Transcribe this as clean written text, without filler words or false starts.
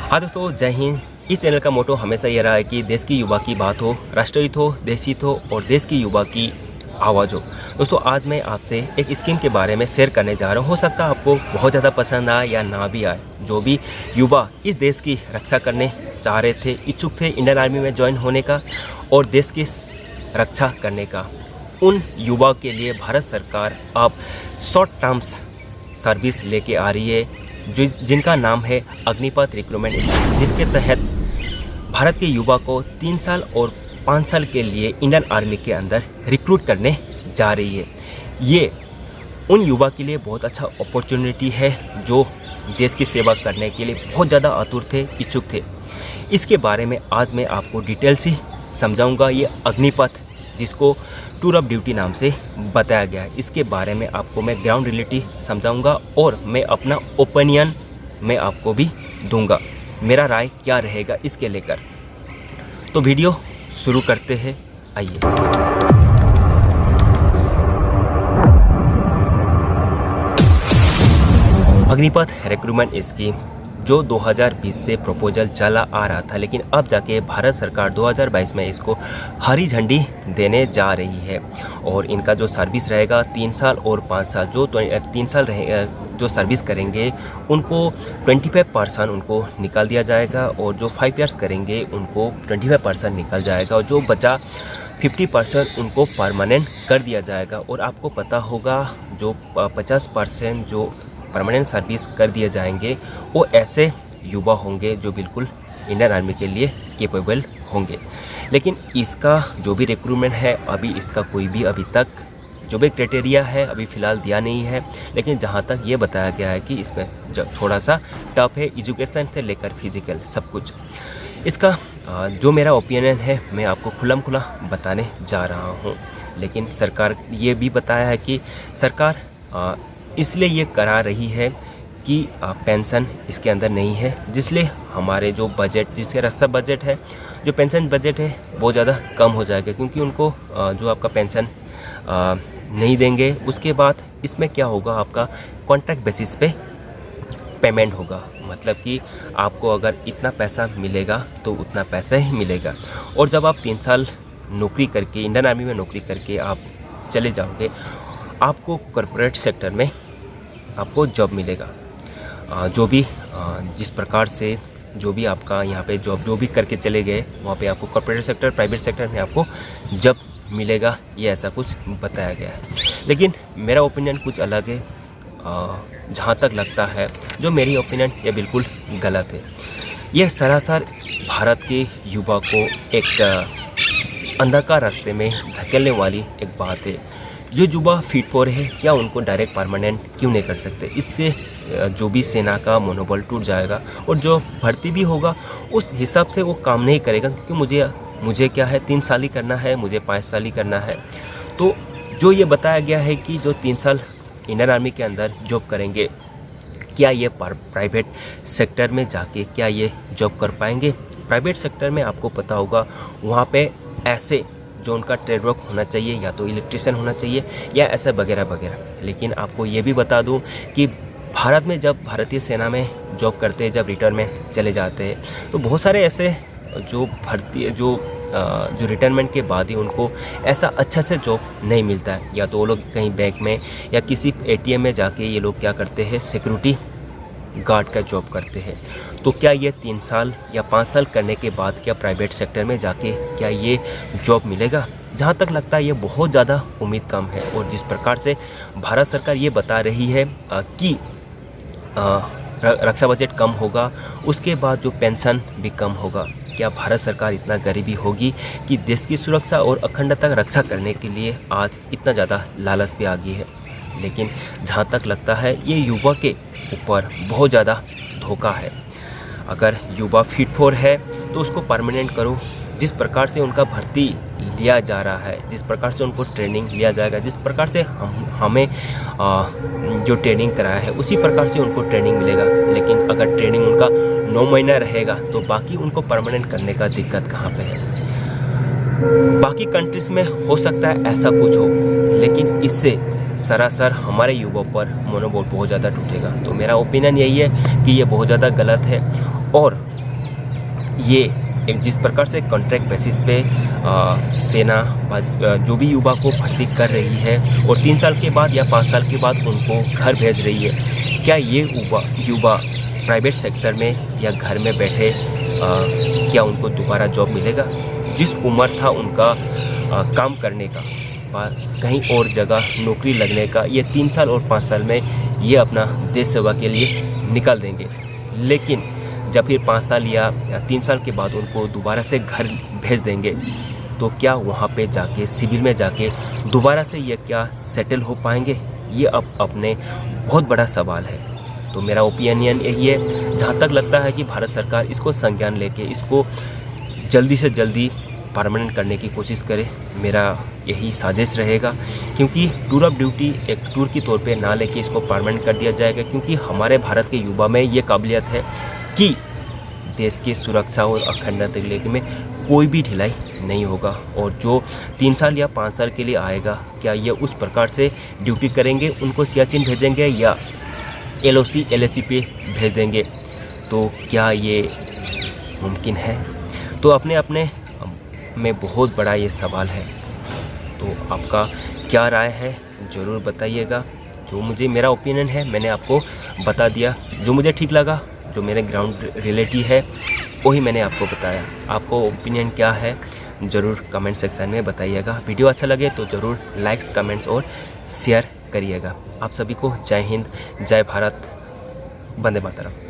हाँ दोस्तों, जय हिंद। इस चैनल का मोटो हमेशा ये रहा है कि देश की युवा की बात हो, राष्ट्रहित हो, देश हित हो और देश की युवा की आवाज़ हो। दोस्तों, आज मैं आपसे एक स्कीम के बारे में शेयर करने जा रहा हूँ। हो सकता है आपको बहुत ज़्यादा पसंद आए या ना भी आए। जो भी युवा इस देश की रक्षा करने चाह रहे थे, इच्छुक थे इंडियन आर्मी में ज्वाइन होने का और देश की रक्षा करने का, उन युवा के लिए भारत सरकार अब शॉर्ट टर्म्स सर्विस लेके आ रही है जिनका नाम है अग्निपथ रिक्रूटमेंट स्कीम, जिसके तहत भारत के युवा को 3 साल और 5 साल के लिए इंडियन आर्मी के अंदर रिक्रूट करने जा रही है। ये उन युवा के लिए बहुत अच्छा अपॉर्चुनिटी है जो देश की सेवा करने के लिए बहुत ज़्यादा आतुर थे, इच्छुक थे। इसके बारे में आज मैं आपको डिटेल से समझाऊंगा। ये अग्निपथ, जिसको टूर ऑफ ड्यूटी नाम से बताया गया है, इसके बारे में आपको मैं ग्राउंड रियलिटी समझाऊंगा और मैं अपना ओपिनियन मैं आपको भी दूंगा, मेरा राय क्या रहेगा इसके लेकर। तो वीडियो शुरू करते हैं, आइए। अग्निपथ रिक्रूटमेंट स्कीम जो 2020 से प्रपोजल चला आ रहा था, लेकिन अब जाके भारत सरकार 2022 में इसको हरी झंडी देने जा रही है। और इनका जो सर्विस रहेगा 3 साल और 5 साल, जो 3 साल रहे जो सर्विस करेंगे उनको 25% उनको निकाल दिया जाएगा और जो 5 ईयर्स करेंगे उनको 25% निकल जाएगा और जो बचा 50% उनको परमानेंट कर दिया जाएगा। और आपको पता होगा जो 50% जो परमानेंट सर्विस कर दिए जाएंगे वो ऐसे युवा होंगे जो बिल्कुल इंडियन आर्मी के लिए कैपेबल होंगे। लेकिन इसका जो भी रिक्रूटमेंट है, अभी इसका कोई भी अभी तक जो भी क्राइटेरिया है अभी फ़िलहाल दिया नहीं है। लेकिन जहाँ तक ये बताया गया है कि इसमें थोड़ा सा टफ है, एजुकेशन से लेकर फिजिकल सब कुछ। इसका जो मेरा ओपिनियन है मैं आपको खुल्लम खुला बताने जा रहा हूँ। लेकिन सरकार ये भी बताया है कि सरकार इसलिए ये करा रही है कि पेंशन इसके अंदर नहीं है, जिसलिए हमारे जो बजट, जिसके रक्षा बजट है, जो पेंशन बजट है बहुत ज़्यादा कम हो जाएगा। क्योंकि उनको जो आपका पेंशन नहीं देंगे, उसके बाद इसमें क्या होगा, आपका कॉन्ट्रैक्ट बेसिस पे पेमेंट होगा। मतलब कि आपको अगर इतना पैसा मिलेगा तो उतना पैसा ही मिलेगा। और जब आप 3 साल नौकरी करके इंडियन आर्मी में नौकरी करके आप चले जाओगे, आपको कॉर्पोरेट सेक्टर में आपको जॉब मिलेगा। जो भी जिस प्रकार से जो भी आपका यहाँ पे जॉब जो भी करके चले गए, वहाँ पे आपको कॉर्पोरेट सेक्टर, प्राइवेट सेक्टर में आपको जॉब मिलेगा, ये ऐसा कुछ बताया गया है। लेकिन मेरा ओपिनियन कुछ अलग है। जहाँ तक लगता है, जो मेरी ओपिनियन ये बिल्कुल गलत है। ये सरासर भारत के युवा को एक अंधकार रास्ते में धकेलने वाली एक बात है। जो युवा फिट फॉर है, क्या उनको डायरेक्ट परमानेंट क्यों नहीं कर सकते? इससे जो भी सेना का मनोबल टूट जाएगा और जो भर्ती भी होगा उस हिसाब से वो काम नहीं करेगा। क्योंकि मुझे क्या है, 3 साल ही करना है, मुझे 5 साल ही करना है। तो जो ये बताया गया है कि जो 3 साल इंडियन आर्मी के अंदर जॉब करेंगे, क्या ये प्राइवेट सेक्टर में जाके क्या ये जॉब कर पाएंगे? प्राइवेट सेक्टर में आपको पता होगा वहाँ पे ऐसे जो उनका ट्रेड वर्क होना चाहिए, या तो इलेक्ट्रिशियन होना चाहिए या ऐसा वगैरह वगैरह। लेकिन आपको ये भी बता दूं कि भारत में जब भारतीय सेना में जॉब करते हैं, जब रिटायरमेंट चले जाते हैं, तो बहुत सारे ऐसे जो भर्ती जो रिटायरमेंट के बाद ही उनको ऐसा अच्छा से जॉब नहीं मिलता है। या तो वो लोग कहीं बैंक में या किसी ATM में जाके ये लोग क्या करते हैं, सिक्योरिटी गार्ड का जॉब करते हैं। तो क्या ये 3 साल या 5 साल करने के बाद क्या प्राइवेट सेक्टर में जाके क्या ये जॉब मिलेगा? जहाँ तक लगता है ये बहुत ज़्यादा उम्मीद कम है। और जिस प्रकार से भारत सरकार ये बता रही है कि रक्षा बजट कम होगा, उसके बाद जो पेंशन भी कम होगा, क्या भारत सरकार इतना गरीबी होगी कि देश की सुरक्षा और अखंडता रक्षा करने के लिए आज इतना ज़्यादा लालच पे आ गई है? लेकिन जहाँ तक लगता है ये युवा के ऊपर बहुत ज़्यादा धोखा है। अगर युवा फिट फॉर है तो उसको परमानेंट करो। जिस प्रकार से उनका भर्ती लिया जा रहा है, जिस प्रकार से उनको ट्रेनिंग लिया जाएगा, जिस प्रकार से हमें जो ट्रेनिंग कराया है उसी प्रकार से उनको ट्रेनिंग मिलेगा। लेकिन अगर ट्रेनिंग उनका 9 महीना रहेगा तो बाकी उनको परमानेंट करने का दिक्कत कहाँ पे है? बाकी कंट्रीज़ में हो सकता है ऐसा कुछ हो, लेकिन इससे सरासर हमारे युवाओं पर मनोबल बहुत ज़्यादा टूटेगा। तो मेरा ओपिनियन यही है कि ये बहुत ज़्यादा गलत है। और ये एक जिस प्रकार से कॉन्ट्रैक्ट बेसिस पे सेना जो भी युवा को भर्ती कर रही है और 3 साल के बाद या 5 साल के बाद उनको घर भेज रही है, क्या ये युवा प्राइवेट सेक्टर में या घर में बैठे क्या उनको दोबारा जॉब मिलेगा? जिस उम्र था उनका काम करने का, कहीं और जगह नौकरी लगने का, ये 3 साल और 5 साल में ये अपना देश सेवा के लिए निकल देंगे। लेकिन जब फिर 5 साल या 3 साल के बाद उनको दोबारा से घर भेज देंगे, तो क्या वहाँ पे जाके सिविल में जाके दोबारा से ये क्या सेटल हो पाएंगे? ये अब अपने बहुत बड़ा सवाल है। तो मेरा ओपिनियन यही है, जहाँ तक लगता है कि भारत सरकार इसको संज्ञान लेके इसको जल्दी से जल्दी परमानेंट करने की कोशिश करे, मेरा यही साजिश रहेगा। क्योंकि टूर ऑफ ड्यूटी एक टूर की तौर पे ना लेके इसको परमानेंट कर दिया जाएगा, क्योंकि हमारे भारत के युवा में ये काबिलियत है कि देश की सुरक्षा और अखंडता के लिए में कोई भी ढिलाई नहीं होगा। और जो 3 साल या 5 साल के लिए आएगा, क्या ये उस प्रकार से ड्यूटी करेंगे, उनको सियाचिन भेजेंगे या LOC LAC पे भेज देंगे? तो क्या ये मुमकिन है? तो अपने अपने में बहुत बड़ा ये सवाल है। तो आपका क्या राय है ज़रूर बताइएगा। जो मुझे मेरा ओपिनियन है मैंने आपको बता दिया, जो मुझे ठीक लगा, जो मेरे ग्राउंड रियलिटी है वही मैंने आपको बताया। आपको ओपिनियन क्या है ज़रूर कमेंट सेक्शन में बताइएगा। वीडियो अच्छा लगे तो ज़रूर लाइक्स, कमेंट्स और शेयर करिएगा। आप सभी को जय हिंद, जय भारत, वंदे मातरम।